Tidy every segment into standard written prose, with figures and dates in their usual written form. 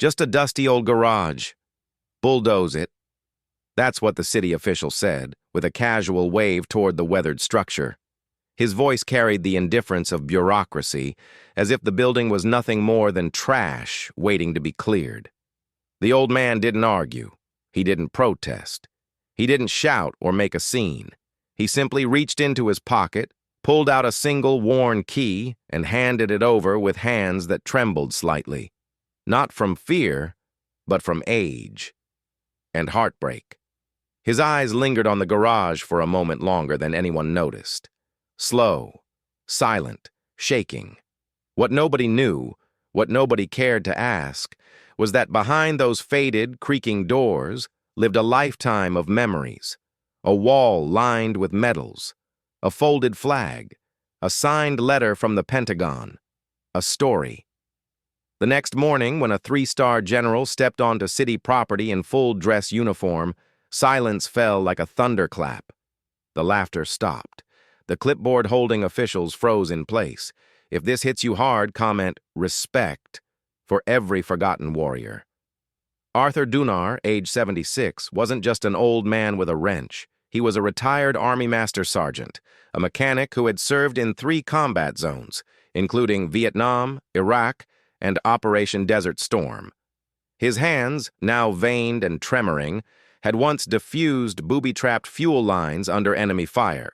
Just a dusty old garage. Bulldoze it. That's what the city official said, with a casual wave toward the weathered structure. His voice carried the indifference of bureaucracy, as if the building was nothing more than trash waiting to be cleared. The old man didn't argue. He didn't protest. He didn't shout or make a scene. He simply reached into his pocket, pulled out a single worn key, and handed it over with hands that trembled slightly. Not from fear, but from age and heartbreak. His eyes lingered on the garage for a moment longer than anyone noticed. Slow, silent, shaking. What nobody knew, what nobody cared to ask, was that behind those faded, creaking doors lived a lifetime of memories. A wall lined with medals, a folded flag, a signed letter from the Pentagon, a story. The next morning, when a 3-star general stepped onto city property in full dress uniform, silence fell like a thunderclap. The laughter stopped. The clipboard-holding officials froze in place. If this hits you hard, comment respect for every forgotten warrior. Arthur Dunar, age 76, wasn't just an old man with a wrench. He was a retired Army Master Sergeant, a mechanic who had served in 3 combat zones, including Vietnam, Iraq, and Operation Desert Storm. His hands, now veined and tremoring, had once diffused booby-trapped fuel lines under enemy fire.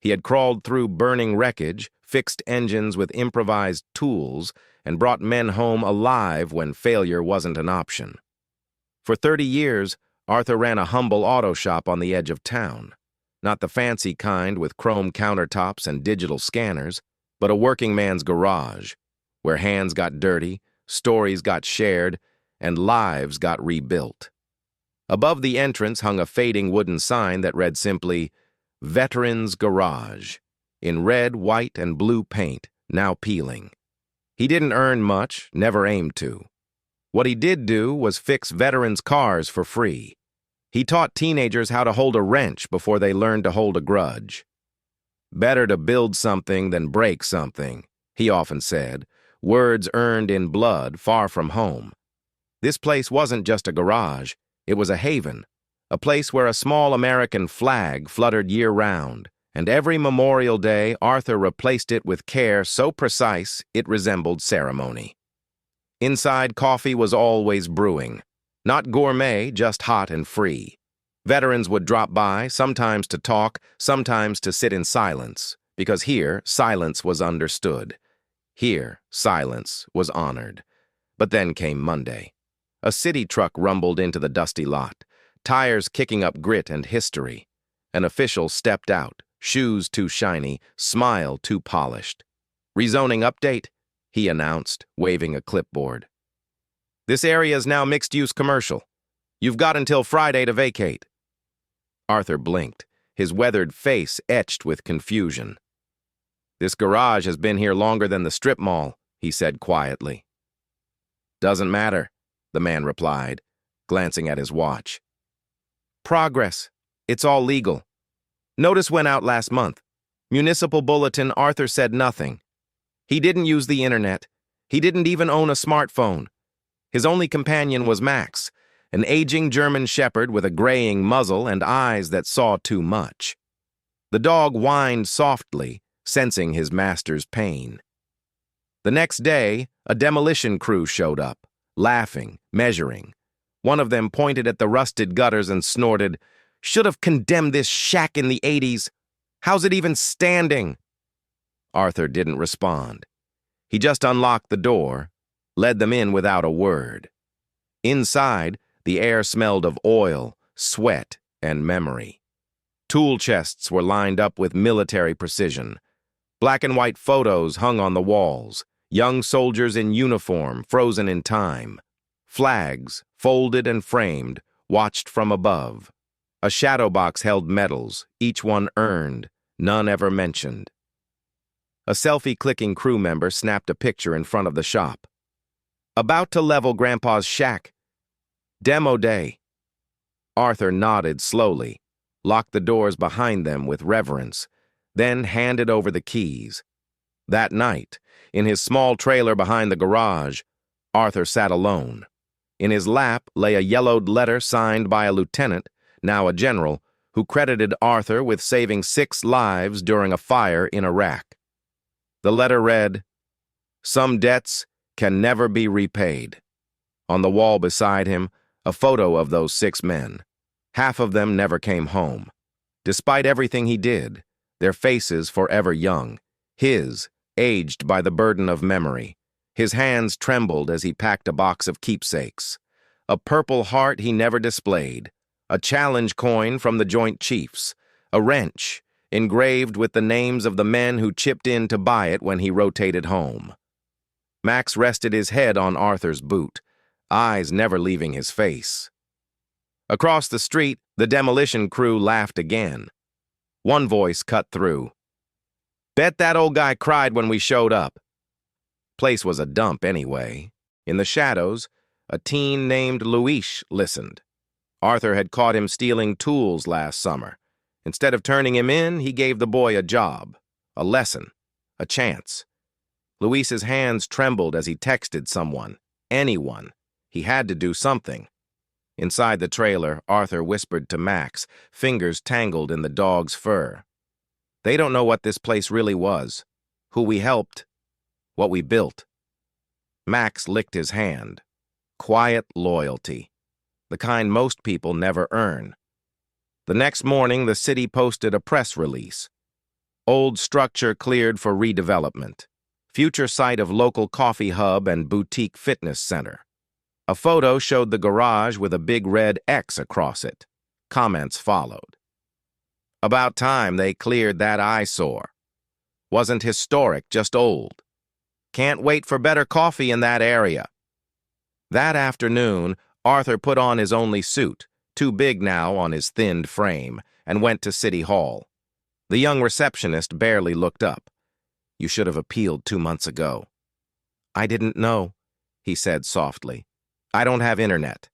He had crawled through burning wreckage, fixed engines with improvised tools, and brought men home alive when failure wasn't an option. For 30 years, Arthur ran a humble auto shop on the edge of town. Not the fancy kind with chrome countertops and digital scanners, but a working man's garage, where hands got dirty, stories got shared, and lives got rebuilt. Above the entrance hung a fading wooden sign that read simply, Veterans Garage, in red, white, and blue paint, now peeling. He didn't earn much, never aimed to. What he did do was fix veterans' cars for free. He taught teenagers how to hold a wrench before they learned to hold a grudge. Better to build something than break something, he often said, words earned in blood far from home. This place wasn't just a garage, it was a haven, a place where a small American flag fluttered year-round, and every Memorial Day Arthur replaced it with care so precise it resembled ceremony. Inside, coffee was always brewing. Not gourmet, just hot and free. Veterans would drop by, sometimes to talk, sometimes to sit in silence, because here, silence was understood. Here, silence was honored. But then came Monday. A city truck rumbled into the dusty lot, tires kicking up grit and history. An official stepped out, shoes too shiny, smile too polished. Rezoning update, he announced, waving a clipboard. This area is now mixed-use commercial. You've got until Friday to vacate. Arthur blinked, his weathered face etched with confusion. This garage has been here longer than the strip mall, he said quietly. Doesn't matter, the man replied, glancing at his watch. Progress. It's all legal. Notice went out last month. Municipal bulletin, Arthur said nothing. He didn't use the internet. He didn't even own a smartphone. His only companion was Max, an aging German shepherd with a graying muzzle and eyes that saw too much. The dog whined softly, sensing his master's pain. The next day, a demolition crew showed up, laughing, measuring. One of them pointed at the rusted gutters and snorted, "Should have condemned this shack in the 80s. How's it even standing?" Arthur didn't respond. He just unlocked the door, led them in without a word. Inside, the air smelled of oil, sweat, and memory. Tool chests were lined up with military precision. Black and white photos hung on the walls, young soldiers in uniform, frozen in time. Flags, folded and framed, watched from above. A shadow box held medals, each one earned, none ever mentioned. A selfie-clicking crew member snapped a picture in front of the shop. About to level Grandpa's shack. Demo day. Arthur nodded slowly, locked the doors behind them with reverence, then handed over the keys. That night, in his small trailer behind the garage, Arthur sat alone. In his lap lay a yellowed letter signed by a lieutenant, now a general, who credited Arthur with saving 6 lives during a fire in Iraq. The letter read, "Some debts can never be repaid." On the wall beside him, a photo of those 6 men. Half of them never came home. Despite everything he did, their faces forever young, his aged by the burden of memory. His hands trembled as he packed a box of keepsakes. A purple heart he never displayed, a challenge coin from the Joint Chiefs, a wrench engraved with the names of the men who chipped in to buy it when he rotated home. Max rested his head on Arthur's boot, eyes never leaving his face. Across the street, the demolition crew laughed again. One voice cut through. "Bet that old guy cried when we showed up." Place was a dump anyway. In the shadows, a teen named Luis listened. Arthur had caught him stealing tools last summer. Instead of turning him in, he gave the boy a job, a lesson, a chance. Luis's hands trembled as he texted someone, anyone. He had to do something. Inside the trailer, Arthur whispered to Max, fingers tangled in the dog's fur. "They don't know what this place really was, who we helped, what we built." Max licked his hand. Quiet loyalty, the kind most people never earn. The next morning, the city posted a press release. Old structure cleared for redevelopment. Future site of local coffee hub and boutique fitness center. A photo showed the garage with a big red X across it. Comments followed. About time they cleared that eyesore. Wasn't historic, just old. Can't wait for better coffee in that area. That afternoon, Arthur put on his only suit, too big now on his thinned frame, and went to City Hall. The young receptionist barely looked up. "You should have appealed 2 months ago." "I didn't know," he said softly. "I don't have internet."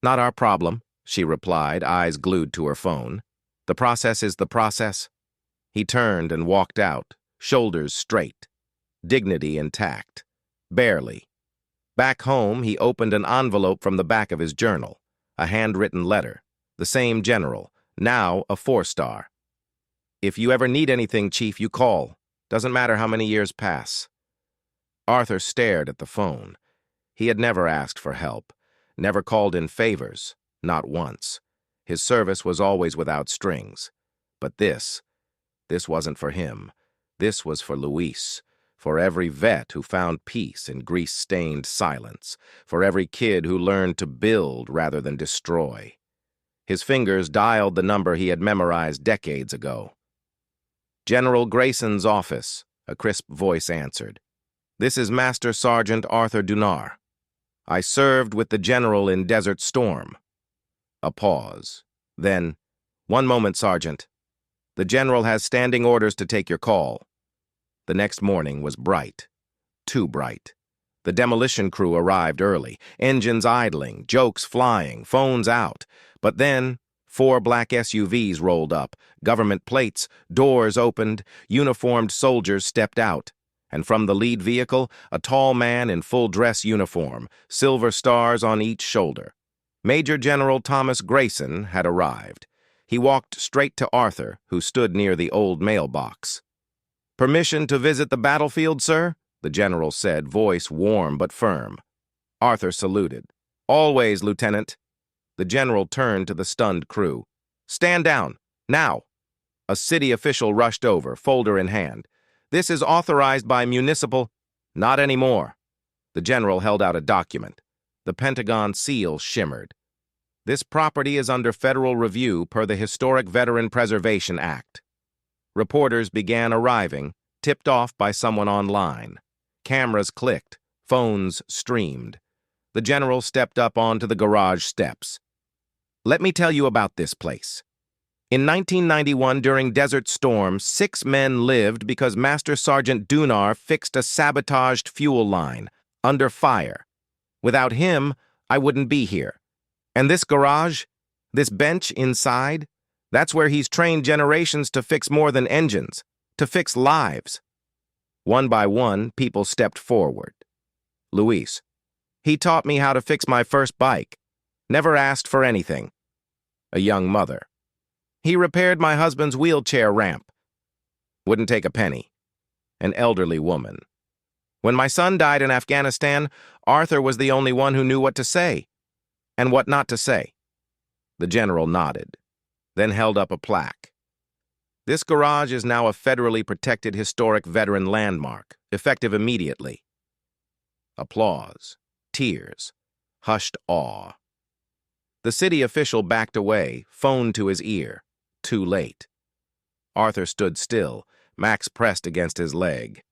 "Not our problem," she replied, eyes glued to her phone. "The process is the process." He turned and walked out, shoulders straight, dignity intact. Barely. Back home, he opened an envelope from the back of his journal, a handwritten letter, the same general, now a 4-star. "If you ever need anything, Chief, you call. Doesn't matter how many years pass." Arthur stared at the phone. He had never asked for help, never called in favors, not once. His service was always without strings. But this wasn't for him. This was for Luis, for every vet who found peace in grease-stained silence, for every kid who learned to build rather than destroy. His fingers dialed the number he had memorized decades ago. "General Grayson's office," a crisp voice answered. "This is Master Sergeant Arthur Dunar. I served with the general in Desert Storm." A pause. Then, "One moment, Sergeant. The general has standing orders to take your call." The next morning was bright. Too bright. The demolition crew arrived early, engines idling, jokes flying, phones out. But then, 4 black SUVs rolled up, government plates, doors opened, uniformed soldiers stepped out. And from the lead vehicle, a tall man in full dress uniform, silver stars on each shoulder. Major General Thomas Grayson had arrived. He walked straight to Arthur, who stood near the old mailbox. "Permission to visit the battlefield, sir?" the general said, voice warm but firm. Arthur saluted. "Always, Lieutenant." The general turned to the stunned crew. "Stand down, now." A city official rushed over, folder in hand. "This is authorized by municipal—" "Not anymore." The general held out a document. The Pentagon seal shimmered. "This property is under federal review per the Historic Veteran Preservation Act." Reporters began arriving, tipped off by someone online. Cameras clicked, phones streamed. The general stepped up onto the garage steps. "Let me tell you about this place. In 1991, during Desert Storm, 6 men lived because Master Sergeant Dunar fixed a sabotaged fuel line, under fire. Without him, I wouldn't be here. And this garage, this bench inside, that's where he's trained generations to fix more than engines, to fix lives." One by one, people stepped forward. "Luis, He taught me how to fix my first bike. Never asked for anything. A young mother. He repaired my husband's wheelchair ramp. Wouldn't take a penny. An elderly woman. When my son died in Afghanistan, Arthur was the only one who knew what to say and what not to say. The general nodded, then held up a plaque. This garage is now a federally protected historic veteran landmark, effective immediately. Applause, tears, hushed awe. The city official backed away, phone to his ear. Too late. Arthur stood still, Max pressed against his leg.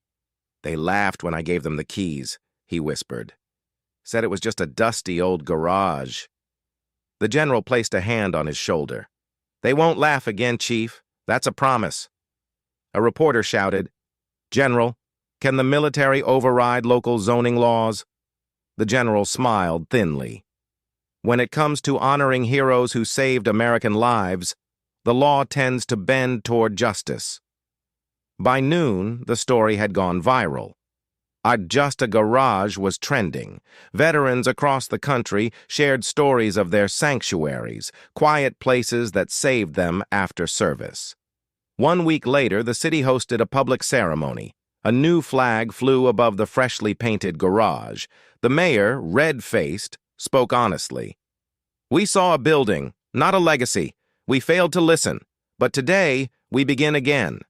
They laughed when I gave them the keys, he whispered. Said it was just a dusty old garage. The general placed a hand on his shoulder. They won't laugh again, Chief. That's a promise. A reporter shouted, General, can the military override local zoning laws? The general smiled thinly. When it comes to honoring heroes who saved American lives, the law tends to bend toward justice. By noon, the story had gone viral. Just a Garage was trending. Veterans across the country shared stories of their sanctuaries, quiet places that saved them after service. 1 week later, the city hosted a public ceremony. A new flag flew above the freshly painted garage. The mayor, red-faced, spoke honestly. We saw a building, not a legacy. We failed to listen, but today we begin again.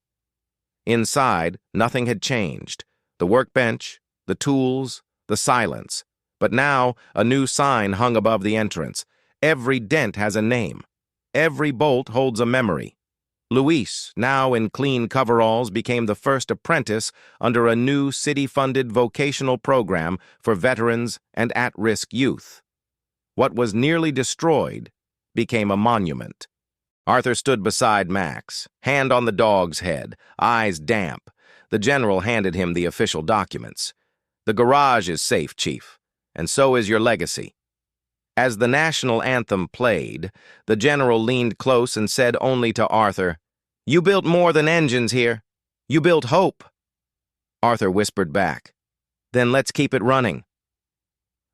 Inside, nothing had changed. The workbench, the tools, the silence. But now, a new sign hung above the entrance. Every dent has a name. Every bolt holds a memory. Luis, now in clean coveralls, became the first apprentice under a new city-funded vocational program for veterans and at-risk youth. What was nearly destroyed became a monument. Arthur stood beside Max, hand on the dog's head, eyes damp. The general handed him the official documents. The garage is safe, Chief, and so is your legacy. As the national anthem played, the general leaned close and said only to Arthur, You built more than engines here. You built hope. Arthur whispered back, Then let's keep it running.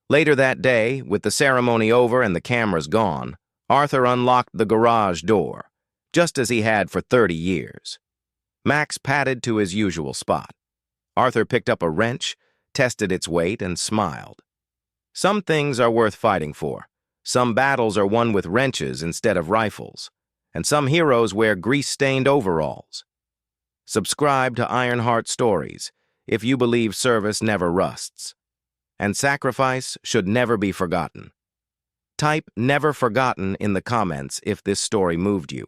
Later that day, with the ceremony over and the cameras gone, Arthur unlocked the garage door, just as he had for 30 years. Max padded to his usual spot. Arthur picked up a wrench, tested its weight, and smiled. Some things are worth fighting for. Some battles are won with wrenches instead of rifles. And some heroes wear grease-stained overalls. Subscribe to Ironheart Stories if you believe service never rusts. And sacrifice should never be forgotten. Type "never forgotten" in the comments if this story moved you.